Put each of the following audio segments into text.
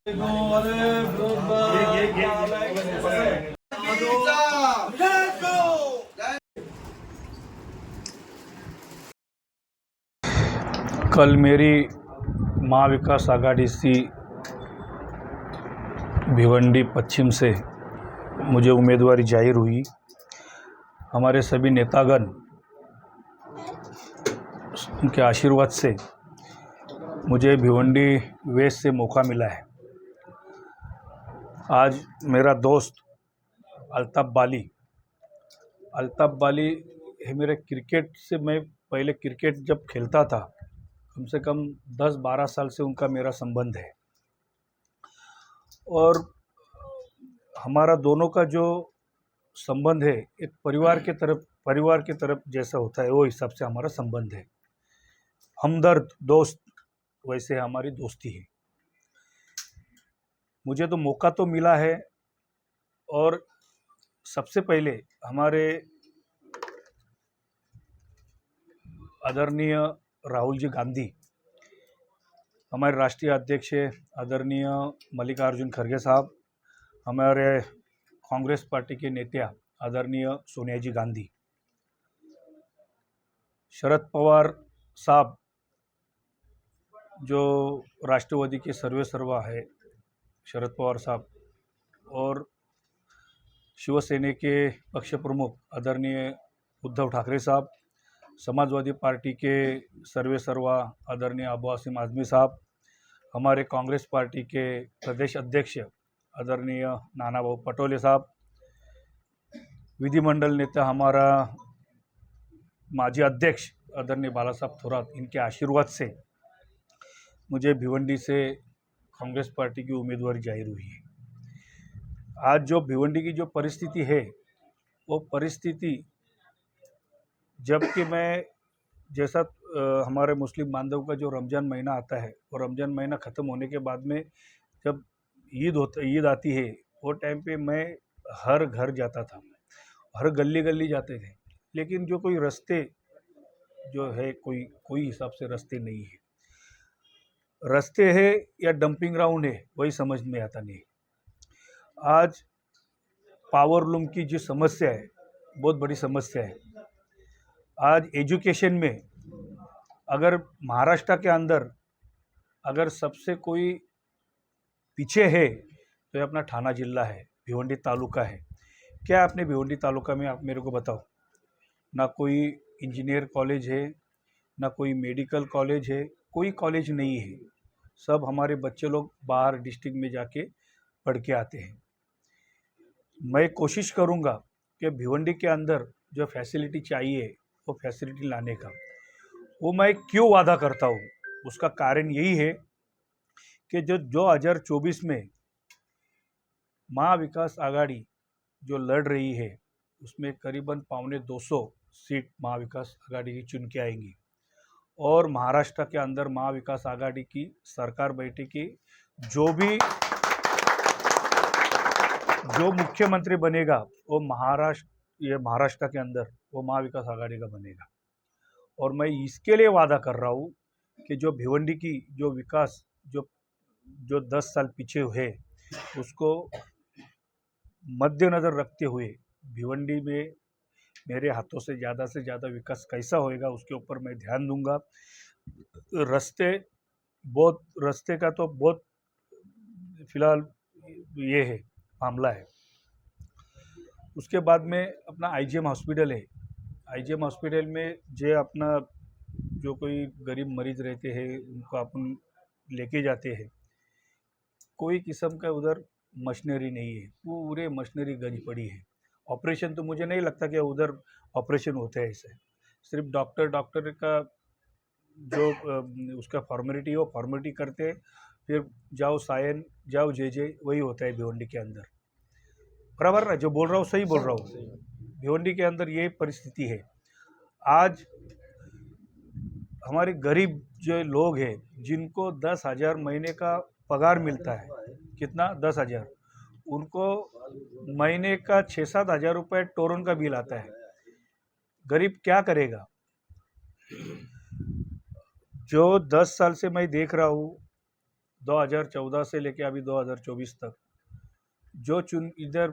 कल मेरी महाविकास आघाड़ी सी भिवंडी पश्चिम से मुझे उम्मीदवारी जाहिर हुई। हमारे सभी नेतागण उनके आशीर्वाद से मुझे भिवंडी वेस्ट से मौका मिला है। आज मेरा दोस्त अल्ताफ बाली है मेरे क्रिकेट से, मैं पहले क्रिकेट जब खेलता था कम से कम 10-12 साल से उनका मेरा संबंध है और हमारा दोनों का जो संबंध है एक परिवार के तरफ जैसा होता है, वो हिसाब से हमारा संबंध है। हमदर्द दोस्त वैसे हमारी दोस्ती है। मुझे तो मौका तो मिला है और सबसे पहले हमारे आदरणीय राहुल जी गांधी, हमारे राष्ट्रीय अध्यक्ष आदरणीय मल्लिकार्जुन खड़गे साहब, हमारे कांग्रेस पार्टी के नेता आदरणीय सोनिया जी गांधी, शरद पवार साहब जो राष्ट्रवादी के सर्वेसर्वा है शरद पवार साहब, और शिवसेना के पक्ष प्रमुख आदरणीय उद्धव ठाकरे साहब, समाजवादी पार्टी के सर्वेसर्वा आदरणीय अबू आसिम आजमी साहब, हमारे कांग्रेस पार्टी के प्रदेश अध्यक्ष आदरणीय नाना भाऊ पटोले साहब, विधिमंडल नेता हमारा माजी अध्यक्ष आदरणीय बाला साहब थोरात, इनके आशीर्वाद से मुझे भिवंडी से कांग्रेस पार्टी की उम्मीदवारी जाहिर हुई है। आज जो भिवंडी की जो परिस्थिति है, वो परिस्थिति जबकि मैं जैसा हमारे मुस्लिम बांधव का जो रमज़ान महीना आता है, और रमज़ान महीना ख़त्म होने के बाद में जब ईद आती है, वो टाइम पे मैं हर घर जाता था, हर गली गली जाते थे, लेकिन जो कोई रास्ते जो है कोई हिसाब से रास्ते नहीं है। रास्ते है या डंपिंग ग्राउंड है, वही समझ में आता नहीं। आज पावर लूम की जो समस्या है, बहुत बड़ी समस्या है। आज एजुकेशन में अगर महाराष्ट्र के अंदर अगर सबसे कोई पीछे है तो ये अपना ठाना जिला है, भिवंडी तालुका है। क्या अपने भिवंडी तालुका में आप मेरे को बताओ, ना कोई इंजीनियर कॉलेज है, ना कोई मेडिकल कॉलेज है, कोई कॉलेज नहीं है। सब हमारे बच्चे लोग बाहर डिस्ट्रिक्ट में जाके पढ़ के आते हैं। मैं कोशिश करूँगा कि भिवंडी के अंदर जो फैसिलिटी चाहिए वो फैसिलिटी लाने का। वो मैं क्यों वादा करता हूँ, उसका कारण यही है कि जो 2024 में महाविकास आघाड़ी जो लड़ रही है, उसमें करीबन 250 सीट महाविकास आघाड़ी की चुन के आएंगी और महाराष्ट्र के अंदर महाविकास आघाड़ी की सरकार बैठेगी। जो मुख्यमंत्री बनेगा वो महाराष्ट्र के अंदर वो महाविकास आघाड़ी का बनेगा। और मैं इसके लिए वादा कर रहा हूँ कि जो भिवंडी की जो विकास जो 10 साल पीछे है, उसको मद्देनज़र रखते हुए भिवंडी में मेरे हाथों से ज़्यादा विकास कैसा होएगा, उसके ऊपर मैं ध्यान दूंगा। रास्ते का तो बहुत फिलहाल ये है मामला है। उसके बाद में अपना आईजीएम हॉस्पिटल है। आईजीएम हॉस्पिटल में जो कोई गरीब मरीज रहते हैं, उनको अपन लेके जाते हैं, कोई किस्म का उधर मशीनरी नहीं है, पूरे मशीनरी गंज पड़ी है। ऑपरेशन तो मुझे नहीं लगता कि उधर ऑपरेशन होते हैं ऐसे। सिर्फ डॉक्टर का जो उसका फॉर्मेलिटी है, वो फॉर्मेलिटी करते हैं, फिर जाओ सायन जाओ जे वही होता है भिवंडी के अंदर। बराबर ना, जो बोल रहा हूँ सही बोल रहा हूँ। भिवंडी के अंदर ये परिस्थिति है। आज हमारे गरीब जो लोग हैं, जिनको 10,000 महीने का पगार मिलता है, कितना 10,000, उनको महीने का 6-7 हज़ार रुपये टोरन का बिल आता है। गरीब क्या करेगा? जो 10 साल से मैं देख रहा हूँ, 2014 से लेके अभी 2024 तक इधर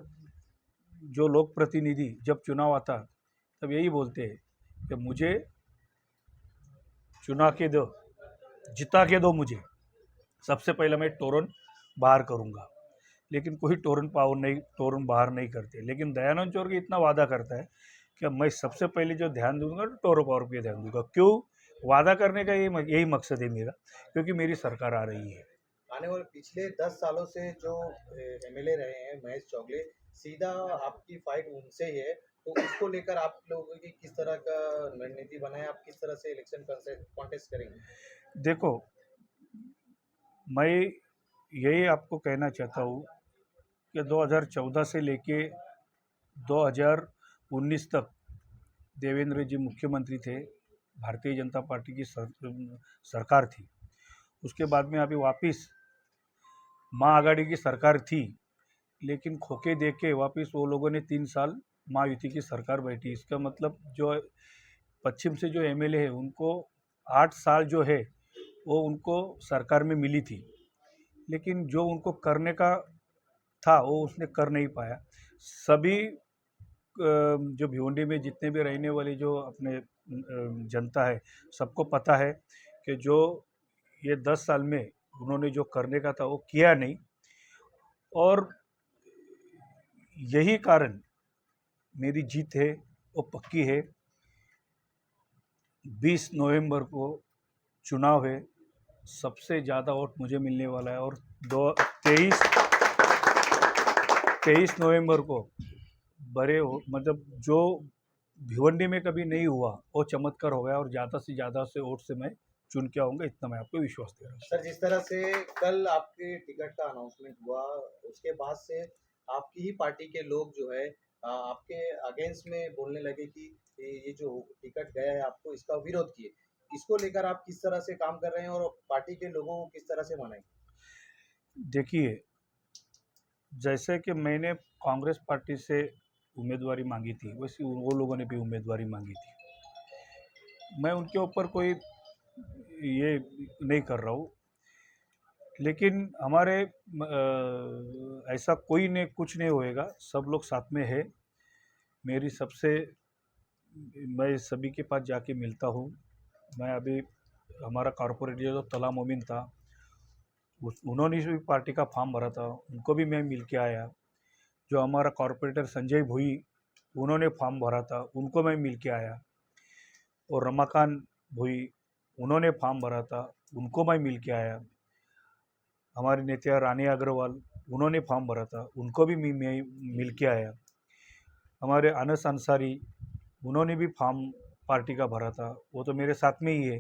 जो लोक प्रतिनिधि जब चुनाव आता तब यही बोलते हैं कि मुझे चुना के दो, जिता के दो मुझे, सबसे पहले मैं तोरण बाहर करूंगा। लेकिन कोई तोरण बाहर नहीं करते। लेकिन दयानंद चौरगे इतना वादा करता है कि मैं सबसे पहले जो ध्यान दूंगा तो टोरो पावर पे ध्यान दूंगा। क्यों वादा करने का यही मकसद है मेरा, क्योंकि मेरी सरकार आ रही है। आने वाले पिछले 10 सालों से जो एमएलए रहे हैं महेश चौगले, सीधा आपकी फाइट उनसे ही है, तो उसको लेकर आप लोगों की किस तरह का रणनीति बनाए, आप किस तरह से इलेक्शन कॉन्टेस्ट करेंगे? देखो, मैं यही आपको कहना चाहता हूँ कि 2014 से लेके 2019 तक देवेंद्र जी मुख्यमंत्री थे, भारतीय जनता पार्टी की सरकार थी। उसके बाद में अभी वापस महाआघाड़ी की सरकार थी, लेकिन खोके दे के वापस वो लोगों ने 3 साल महायुति की सरकार बैठी। इसका मतलब जो पश्चिम से जो एमएलए है उनको 8 साल जो है वो उनको सरकार में मिली थी, लेकिन जो उनको करने का था वो उसने कर नहीं पाया। सभी जो भिवंडी में जितने भी रहने वाले जो अपने जनता है, सबको पता है कि जो ये 10 साल में उन्होंने जो करने का था वो किया नहीं। और यही कारण मेरी जीत है वो पक्की है। 20 नवंबर को चुनाव है, सबसे ज़्यादा वोट मुझे मिलने वाला है। और 23 नवंबर को मतलब जो भिवंडी में कभी नहीं हुआ वो चमत्कार हो गया, और ज़्यादा से ज़्यादा से वोट से मैं चुन के आऊँगा, इतना मैं आपको विश्वास दे रहा हूँ। सर, जिस तरह से कल आपके टिकट का अनाउंसमेंट हुआ, उसके बाद से आपकी ही पार्टी के लोग जो है आपके अगेंस्ट में बोलने लगे कि ये जो टिकट गया है आपको, इसका विरोध किए। इसको लेकर आप किस तरह से काम कर रहे हैं और पार्टी के लोगों को किस तरह से मनाएंगे? देखिए, जैसे कि मैंने कांग्रेस पार्टी से उम्मीदवारी मांगी थी, वैसे वो लोगों ने भी उम्मीदवारी मांगी थी। मैं उनके ऊपर कोई ये नहीं कर रहा हूँ, लेकिन हमारे ऐसा कोई ने कुछ नहीं होएगा, सब लोग साथ में है। मैं सभी के पास जाके मिलता हूँ। मैं अभी हमारा कॉरपोरेटर जो तला मोमिन था, उन्होंने भी पार्टी का फॉर्म भरा था, उनको भी मैं मिल के आया। जो हमारा कॉरपोरेटर संजय भुई, उन्होंने फॉर्म भरा था, उनको मैं मिल के आया। और रमाकांत भुई, उन्होंने फॉर्म भरा था, उनको मैं मिल के आया। हमारी नेता रानी अग्रवाल, उन्होंने फॉर्म भरा था, उनको भी मैं मिल के आया। हमारे अनस अंसारी, उन्होंने भी फॉर्म पार्टी का भरा था, वो तो मेरे साथ में ही है।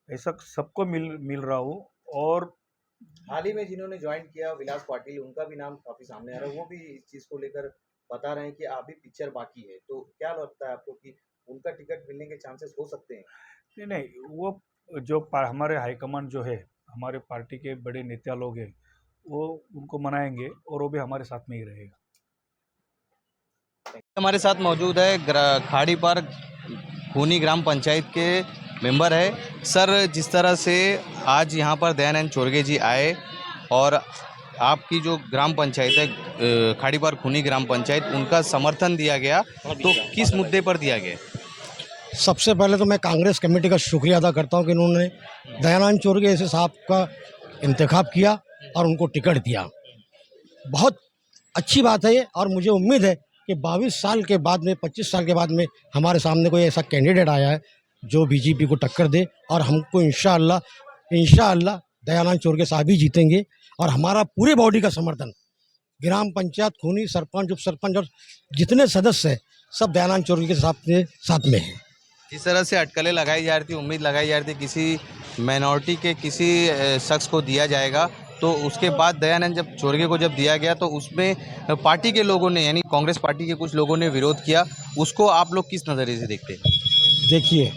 ऐसा सबको मिल रहा हूँ। और हाल ही में जिन्होंने ज्वाइन किया, विलास पाटिल, उनका भी नाम काफी सामने आ रहा है, वो भी इस चीज को लेकर बता रहे हैं कि अभी पिक्चर बाकी है। तो क्या लगता है आपको कि उनका टिकट मिलने के चांसेस हो सकते हैं? नहीं, वो जो हमारे हाईकमांड जो है, हमारे पार्टी के बड़े नेता लोग हैं, वो उनको मनाएंगे और वो भी हमारे साथ में ही रहेगा। हमारे साथ मौजूद है खाड़ी पार खूनी ग्राम पंचायत के मेंबर है। सर, जिस तरह से आज यहाँ पर दयानंद चौरगे जी आए और आपकी जो ग्राम पंचायत है खाड़ी पार खूनी ग्राम पंचायत, उनका समर्थन दिया गया, तो किस मुद्दे पर दिया गया? सबसे पहले तो मैं कांग्रेस कमेटी का शुक्रिया अदा करता हूं कि उन्होंने दयानंद चौरगे ऐसे साहब का इंतखाब किया और उनको टिकट दिया। बहुत अच्छी बात है ये, और मुझे उम्मीद है कि 22 साल के बाद में, 25 साल के बाद में हमारे सामने कोई ऐसा कैंडिडेट आया है जो बीजेपी को टक्कर दे, और हमको इंशाअल्लाह दयानंद चौरगे साहब ही जीतेंगे। और हमारा पूरे बॉडी का समर्थन, ग्राम पंचायत खूनी, सरपंच, उप सरपंच और जितने सदस्य हैं, सब दयानंद चौरगे के साथ में हैं। जिस तरह से अटकलें लगाई जा रही थी, उम्मीद लगाई जा रही थी किसी माइनॉरिटी के किसी शख्स को दिया जाएगा, तो उसके बाद दयानंद जब चौरगे को जब दिया गया तो उसमें पार्टी के लोगों ने, यानी कांग्रेस पार्टी के कुछ लोगों ने विरोध किया। उसको आप लोग किस नज़रिए से देखते हैं? देखिए,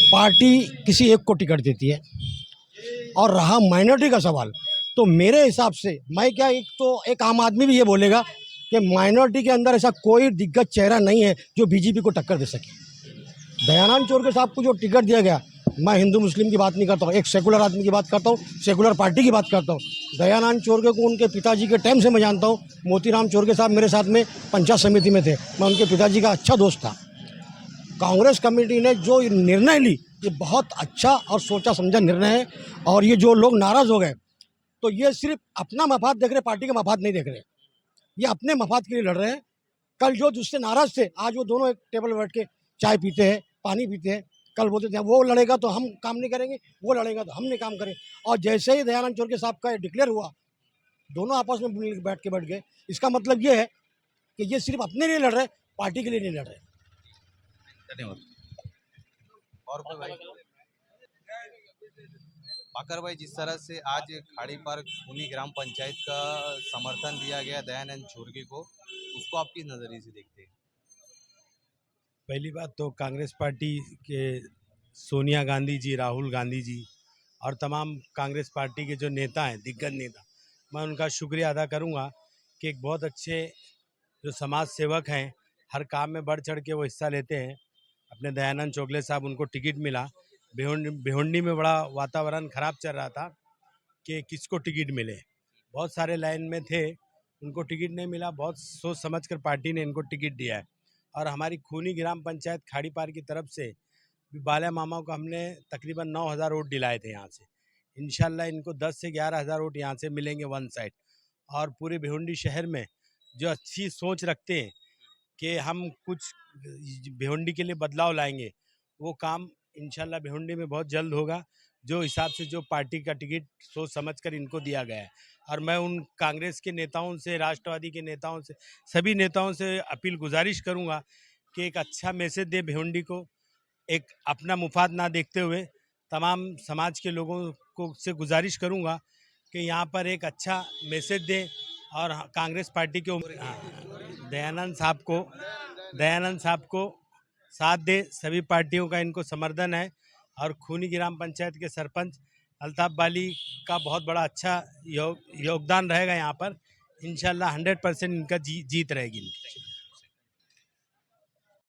पार्टी किसी एक को टिकट देती है, और रहा माइनॉरिटी का सवाल, तो मेरे हिसाब से मैं क्या, एक आम आदमी भी ये बोलेगा कि माइनॉरिटी के अंदर ऐसा कोई दिग्गज चेहरा नहीं है जो बीजेपी को टक्कर दे सके। दयानंद चौरगे साहब को जो टिकट दिया गया मैं हिंदू मुस्लिम की बात नहीं करता हूँ, एक सेकुलर आदमी की बात करता हूँ, सेकुलर पार्टी की बात करता हूँ। दयानंद चोरगे को उनके पिताजी के टाइम से मैं जानता हूँ। मोतीराम चोरगे साहब मेरे साथ में पंचायत समिति में थे, मैं उनके पिताजी का अच्छा दोस्त था। कांग्रेस कमेटी ने जो निर्णय ली ये बहुत अच्छा और सोचा समझा निर्णय है। और ये जो लोग नाराज़ हो गए तो ये सिर्फ अपना मफाद देख रहे, पार्टी का मफाद नहीं देख रहे, ये अपने मफाद के लिए लड़ रहे हैं। कल जो जिससे नाराज़ थे आज वो दोनों एक टेबल पर बैठ के चाय पीते हैं, पानी पीते हैं। कल बोलते थे वो लड़ेगा तो हम काम नहीं करेंगे, वो लड़ेगा तो हम नहीं काम करें। और जैसे ही दयानंद चोरगे साहब का डिक्लेयर हुआ दोनों आपस में बैठ गए। इसका मतलब ये है कि ये सिर्फ अपने लिए लड़ रहे, पार्टी के लिए नहीं लड़ रहे। धन्यवाद। और कोई भाई? पाकर भाई, जिस तरह से आज खाड़ी पार खूनी ग्राम पंचायत का समर्थन दिया गया दयानंद चोरगे को, उसको आप किस नजरिए से देखते हैं? पहली बात तो कांग्रेस पार्टी के सोनिया गांधी जी, राहुल गांधी जी और तमाम कांग्रेस पार्टी के जो नेता हैं, दिग्गज नेता, मैं उनका शुक्रिया अदा करूंगा कि एक बहुत अच्छे जो समाज सेवक हैं, हर काम में बढ़ चढ़ के वो हिस्सा लेते हैं। अपने दयानंद चोगले साहब, उनको टिकट मिला। भिवंडी में बड़ा वातावरण खराब चल रहा था कि किसको टिकट मिले, बहुत सारे लाइन में थे, उनको टिकट नहीं मिला। बहुत सोच समझकर पार्टी ने इनको टिकट दिया है। और हमारी खूनी ग्राम पंचायत खाड़ी पार की तरफ से बाला मामा को हमने तकरीबन 9,000 वोट दिलाए थे यहाँ से। इंशाल्लाह इनको 10 से 11,000 वोट यहाँ से मिलेंगे वन साइड। और पूरे भिवंडी शहर में जो अच्छी सोच रखते हैं कि हम कुछ भिवंडी के लिए बदलाव लाएंगे, वो काम इंशाल्लाह भिवंडी में बहुत जल्द होगा। जो हिसाब से जो पार्टी का टिकट सोच समझकर इनको दिया गया है। और मैं उन कांग्रेस के नेताओं से, राष्ट्रवादी के नेताओं से, सभी नेताओं से अपील गुजारिश करूंगा कि एक अच्छा मैसेज दे भिवंडी को, एक अपना मुफाद ना देखते हुए। तमाम समाज के लोगों को से गुजारिश करूंगा कि यहाँ पर एक अच्छा मैसेज दें और कांग्रेस पार्टी के दयानंद साहब को साथ दे। सभी पार्टियों का इनको समर्थन है। और खूनी ग्राम पंचायत के सरपंच अल्ताफ बाली का बहुत बड़ा अच्छा योगदान रहेगा यहाँ पर। इंशाल्लाह 100% इनका जीत रहेगी।